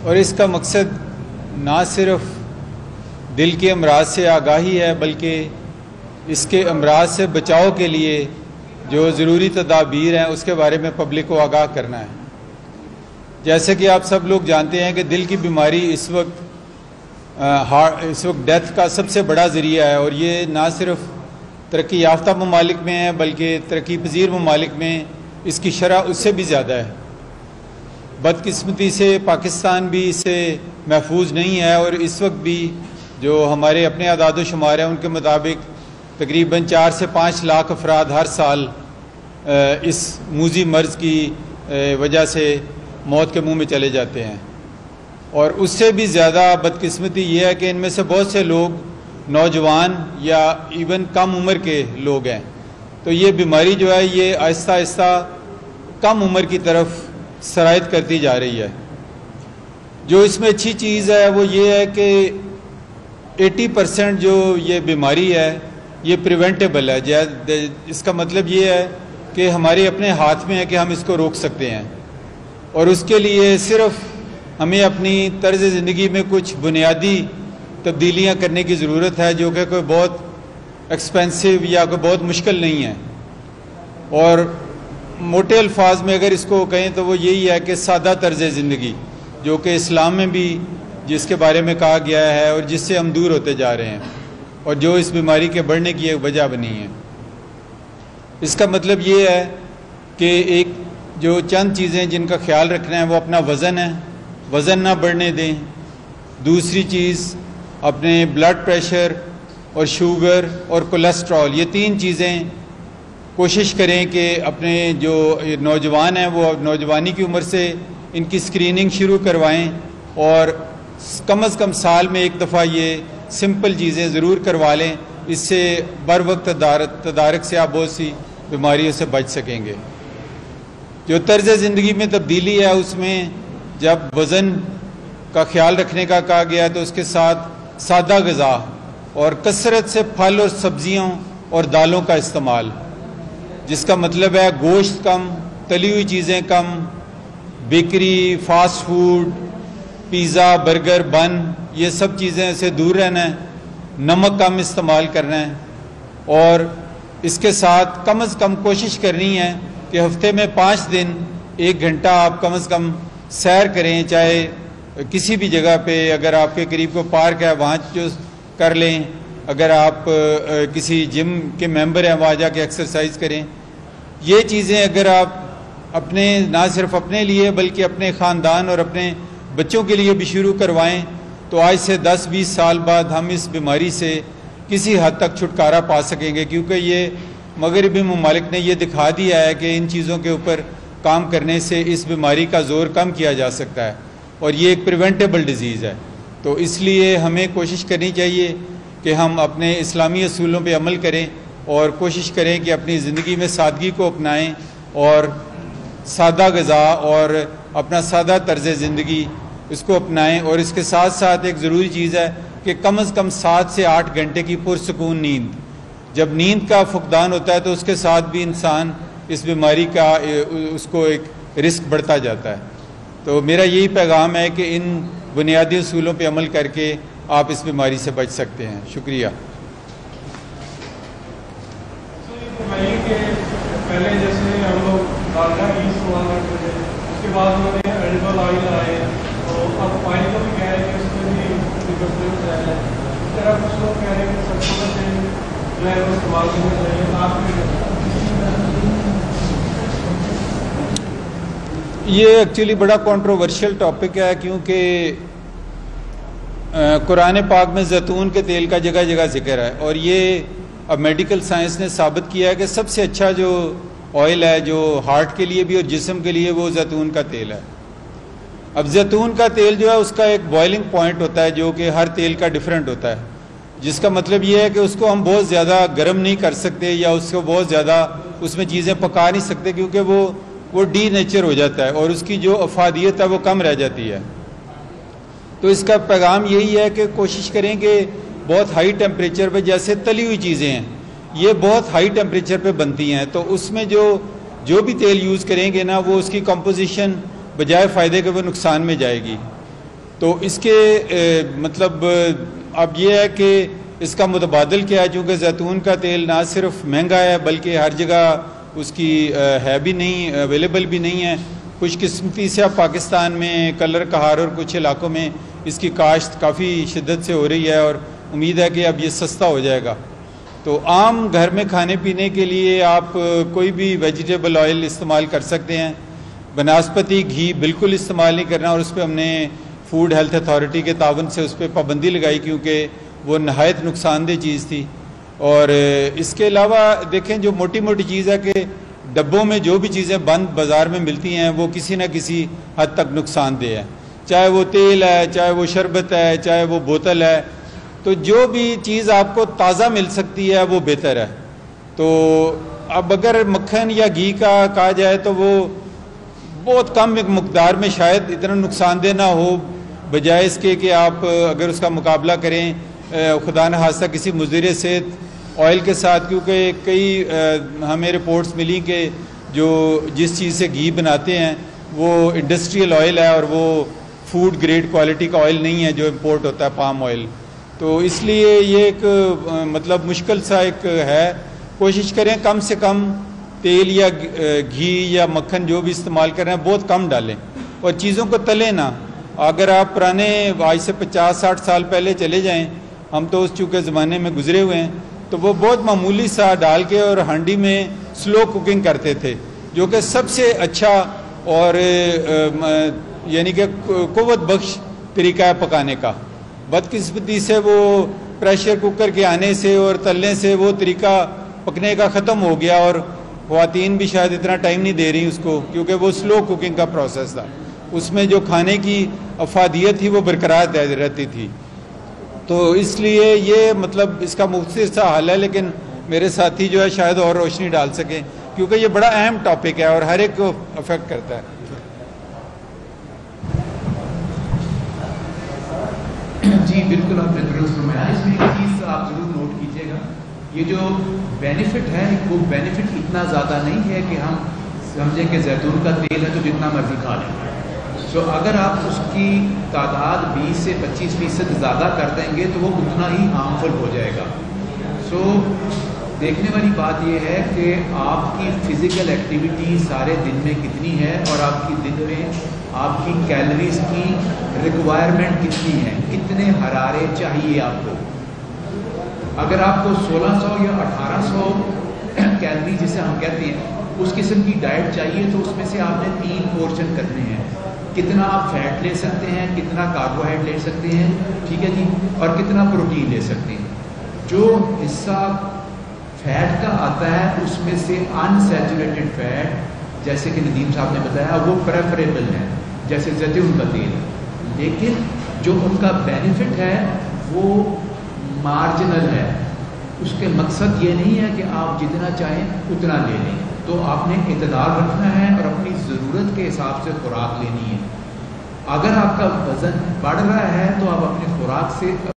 اور اس کا مقصد نہ صرف دل کے امراض سے آگاہی ہے بلکہ اس کے امراض سے بچاؤ کے لیے جو ضروری تدابیر ہیں اس کے بارے میں پبلک کو آگاہ کرنا ہے۔ جیسے کہ آپ سب لوگ جانتے ہیں کہ دل کی بیماری اس وقت ڈیتھ کا سب سے بڑا ذریعہ ہے، اور یہ نہ صرف ترقی یافتہ ممالک میں ہے بلکہ ترقی پذیر ممالک میں اس کی شرح اس سے بھی زیادہ ہے۔ بدقسمتی سے پاکستان بھی اس سے محفوظ نہیں ہے، اور اس وقت بھی جو ہمارے اپنے اعداد و شمار ہیں ان کے مطابق تقریباً 4 سے 5 لاکھ افراد ہر سال اس موذی مرض کی وجہ سے موت کے منہ میں چلے جاتے ہیں، اور اس سے بھی زیادہ بدقسمتی یہ ہے کہ ان میں سے بہت سے لوگ نوجوان یا ایون کم عمر کے لوگ ہیں۔ تو یہ بیماری جو ہے یہ آہستہ آہستہ کم عمر کی طرف سرایت کرتی جا رہی ہے۔ جو اس میں اچھی چیز ہے وہ یہ ہے کہ 80% جو یہ بیماری ہے یہ پریونٹیبل ہے۔ اس کا مطلب یہ ہے کہ ہمارے اپنے ہاتھ میں ہے کہ ہم اس کو روک سکتے ہیں، اور اس کے لیے صرف ہمیں اپنی طرز زندگی میں کچھ بنیادی تبدیلیاں کرنے کی ضرورت ہے، جو کہ کوئی بہت ایکسپینسو یا کوئی بہت مشکل نہیں ہے۔ اور موٹے الفاظ میں اگر اس کو کہیں تو وہ یہی ہے کہ سادہ طرز زندگی، جو کہ اسلام میں بھی جس کے بارے میں کہا گیا ہے اور جس سے ہم دور ہوتے جا رہے ہیں، اور جو اس بیماری کے بڑھنے کی ایک وجہ بنی ہے۔ اس کا مطلب یہ ہے کہ ایک جو چند چیزیں جن کا خیال رکھنا ہے وہ اپنا وزن ہے، وزن نہ بڑھنے دیں۔ دوسری چیز اپنے بلڈ پریشر اور شوگر اور کولیسٹرول، یہ 3 چیزیں کوشش کریں کہ اپنے جو نوجوان ہیں وہ نوجوانی کی عمر سے ان کی اسکریننگ شروع کروائیں، اور کم از کم سال میں ایک دفعہ یہ سمپل چیزیں ضرور کروا لیں۔ اس سے بر وقت تدارک سے آپ بہت سی بیماریوں سے بچ سکیں گے۔ جو طرز زندگی میں تبدیلی ہے اس میں جب وزن کا خیال رکھنے کا کہا گیا تو اس کے ساتھ سادہ غذا اور کثرت سے پھل اور سبزیوں اور دالوں کا استعمال، جس کا مطلب ہے گوشت کم، تلی ہوئی چیزیں کم، bakery, fast food, pizza, burger, bun, یہ سب چیزیں سے دور رہنا ہے، نمک کم استعمال کرنا ہے، اور اس کے ساتھ کم از کم کوشش کرنی ہے کہ ہفتے میں 5 دن 1 گھنٹہ آپ کم از کم سیر کریں، چاہے کسی بھی جگہ پہ، اگر آپ کے قریب کو پارک ہے وہاں جو کر لیں، اگر آپ کسی جم کے ممبر ہیں وہاں جا کے ایکسرسائز کریں۔ یہ چیزیں اگر آپ اپنے نہ صرف اپنے لیے بلکہ اپنے خاندان اور اپنے بچوں کے لیے بھی شروع کروائیں تو آج سے 10-20 سال بعد ہم اس بیماری سے کسی حد تک چھٹکارا پا سکیں گے، کیونکہ یہ مغربی ممالک نے یہ دکھا دیا ہے کہ ان چیزوں کے اوپر کام کرنے سے اس بیماری کا زور کم کیا جا سکتا ہے، اور یہ ایک پریونٹیبل ڈیزیز ہے۔ تو اس لیے ہمیں کوشش کرنی چاہیے کہ ہم اپنے اسلامی اصولوں پہ عمل کریں اور کوشش کریں کہ اپنی زندگی میں سادگی کو اپنائیں اور سادہ غذا اور اپنا سادہ طرز زندگی اس کو اپنائیں، اور اس کے ساتھ ساتھ ایک ضروری چیز ہے کہ کم از کم 7 سے 8 گھنٹے کی پرسکون نیند۔ جب نیند کا فقدان ہوتا ہے تو اس کے ساتھ بھی انسان اس بیماری کا اس کو ایک رسک بڑھتا جاتا ہے۔ تو میرا یہی پیغام ہے کہ ان بنیادی اصولوں پہ عمل کر کے آپ اس بیماری سے بچ سکتے ہیں۔ شکریہ۔ پہلے جیسے ہم لوگ ڈالڈا گھی استعمال کرتے تھے، اس کے بعد انہوں نے ایڈیبل آئل آئے، تو اب آئل کو بھی کہہ رہے ہیں کہ اس میں بھی ڈفرینس ہے۔ اس طرح کچھ لوگ کہہ رہے ہیں کہ سب کو سے جو ہے وہ استعمال کرنا چاہیے۔ آپ یہ ایکچولی بڑا کنٹروورشل ٹاپک ہے، کیونکہ قرآن پاک میں زیتون کے تیل کا جگہ جگہ ذکر ہے، اور یہ اب میڈیکل سائنس نے ثابت کیا ہے کہ سب سے اچھا جو آئل ہے جو ہارٹ کے لیے بھی اور جسم کے لیے وہ زیتون کا تیل ہے۔ اب زیتون کا تیل جو ہے اس کا ایک بوائلنگ پوائنٹ ہوتا ہے جو کہ ہر تیل کا ڈیفرنٹ ہوتا ہے، جس کا مطلب یہ ہے کہ اس کو ہم بہت زیادہ گرم نہیں کر سکتے یا اس کو بہت زیادہ اس میں چیزیں پکا نہیں سکتے، کیونکہ وہ ڈی نیچر ہو جاتا ہے اور اس کی جو افادیت ہے وہ کم رہ جاتی ہے۔ تو اس کا پیغام یہی ہے کہ کوشش کریں کہ بہت ہائی ٹیمپریچر پہ، جیسے تلی ہوئی چیزیں ہیں یہ بہت ہائی ٹیمپریچر پہ بنتی ہیں، تو اس میں جو بھی تیل یوز کریں گے نا وہ اس کی کمپوزیشن بجائے فائدے کے وہ نقصان میں جائے گی۔ تو اس کے مطلب اب یہ ہے کہ اس کا متبادل کیا ہے، چونکہ زیتون کا تیل نہ صرف مہنگا ہے بلکہ ہر جگہ اس کی ہے بھی نہیں، اویلیبل بھی نہیں ہے۔ خوش قسمتی سے اب پاکستان میں کلر کہار اور کچھ علاقوں میں اس کی کاشت کافی شدت سے ہو رہی ہے، اور امید ہے کہ اب یہ سستا ہو جائے گا۔ تو عام گھر میں کھانے پینے کے لیے آپ کوئی بھی ویجیٹیبل آئل استعمال کر سکتے ہیں، بناسپتی گھی بالکل استعمال نہیں کرنا، اور اس پہ ہم نے فوڈ ہیلتھ اتھارٹی کے تعاون سے اس پہ پابندی لگائی کیونکہ وہ نہایت نقصان دہ چیز تھی۔ اور اس کے علاوہ دیکھیں جو موٹی موٹی چیز ہے کہ ڈبوں میں جو بھی چیزیں بند بازار میں ملتی ہیں وہ کسی نہ کسی حد تک نقصان دہ ہے، چاہے وہ تیل ہے، چاہے وہ شربت ہے، چاہے وہ بوتل ہے، تو جو بھی چیز آپ کو تازہ مل سکتی ہے وہ بہتر ہے۔ تو اب اگر مکھن یا گھی کا کہا جائے تو وہ بہت کم مقدار میں شاید اتنا نقصان دہ نہ ہو، بجائے اس کے کہ آپ اگر اس کا مقابلہ کریں خدا نہ خواستہ کسی مضر صحت آئل کے ساتھ، کیونکہ کئی ہمیں رپورٹس ملی کہ جو جس چیز سے گھی بناتے ہیں وہ انڈسٹریل آئل ہے اور وہ فوڈ گریڈ کوالٹی کا آئل نہیں ہے جو امپورٹ ہوتا ہے پام آئل۔ تو اس لیے یہ ایک مطلب مشکل سا ایک ہے، کوشش کریں کم سے کم تیل یا گھی یا مکھن جو بھی استعمال کر رہے ہیں بہت کم ڈالیں، اور چیزوں کو تلیں نہ۔ اگر آپ پرانے آج سے 50-60 سال پہلے چلے جائیں، ہم تو اس چونکہ زمانے میں گزرے ہوئے ہیں، تو وہ بہت معمولی سا ڈال کے اور ہانڈی میں سلو کوکنگ کرتے تھے، جو کہ سب سے اچھا اور یعنی کہ قوت بخش طریقہ ہے پکانے کا۔ بدقسمتی سے وہ پریشر کوکر کے آنے سے اور تلنے سے وہ طریقہ پکنے کا ختم ہو گیا، اور خواتین بھی شاید اتنا ٹائم نہیں دے رہی اس کو، کیونکہ وہ سلو کوکنگ کا پروسیس تھا، اس میں جو کھانے کی افادیت تھی وہ برقرار رہتی تھی۔ تو اس لیے یہ مطلب اس کا مختصر سا حل ہے، لیکن میرے ساتھی جو ہے شاید اور روشنی ڈال سکیں، کیونکہ یہ بڑا اہم ٹاپک ہے اور ہر ایک کو افیکٹ کرتا ہے۔ جی بالکل آپ نے درست فرمایا۔ اس میں ایک چیز آپ ضرور نوٹ کیجیے گا، یہ جو بینیفٹ ہے وہ بینیفٹ اتنا زیادہ نہیں ہے کہ ہم سمجھیں کہ زیتون کا تیل ہے تو جتنا مرضی کھا لیں۔ تو اگر آپ اس کی تعداد 20 سے 25% زیادہ کر دیں گے تو وہ اتنا ہی ہارمفل ہو جائے گا۔ سو دیکھنے والی بات یہ ہے کہ آپ کی فزیکل ایکٹیویٹی سارے دن میں کتنی ہے، اور آپ کی دن میں آپ کی کیلریز کی ریکوائرمنٹ کتنی ہے، کتنے حرارے چاہیے آپ کو۔ اگر آپ کو 1600 یا 1800 کیلری جسے ہم کہتے ہیں اس قسم کی ڈائٹ چاہیے، تو اس میں سے آپ نے 3 پورشن کرنے ہیں۔ کتنا آپ فیٹ لے سکتے ہیں، کتنا کاربوہائیڈریٹ لے سکتے ہیں، ٹھیک ہے جی، اور کتنا پروٹین لے سکتے ہیں۔ جو حصہ فیٹ کا آتا ہے اس میں سے انسیچوریٹڈ فیٹ جیسے کہ ندیم صاحب نے بتایا وہ پریفریبل ہے، جیسے زیتون کا تیل، لیکن جو ان کا بینیفٹ ہے وہ مارجنل ہے۔ اس کے مقصد یہ نہیں ہے کہ آپ جتنا چاہیں اتنا لے لیں، تو آپ نے اعتدال رکھنا ہے اور اپنی ضرورت کے حساب سے خوراک لینی ہے۔ اگر آپ کا وزن بڑھ رہا ہے تو آپ اپنی خوراک سے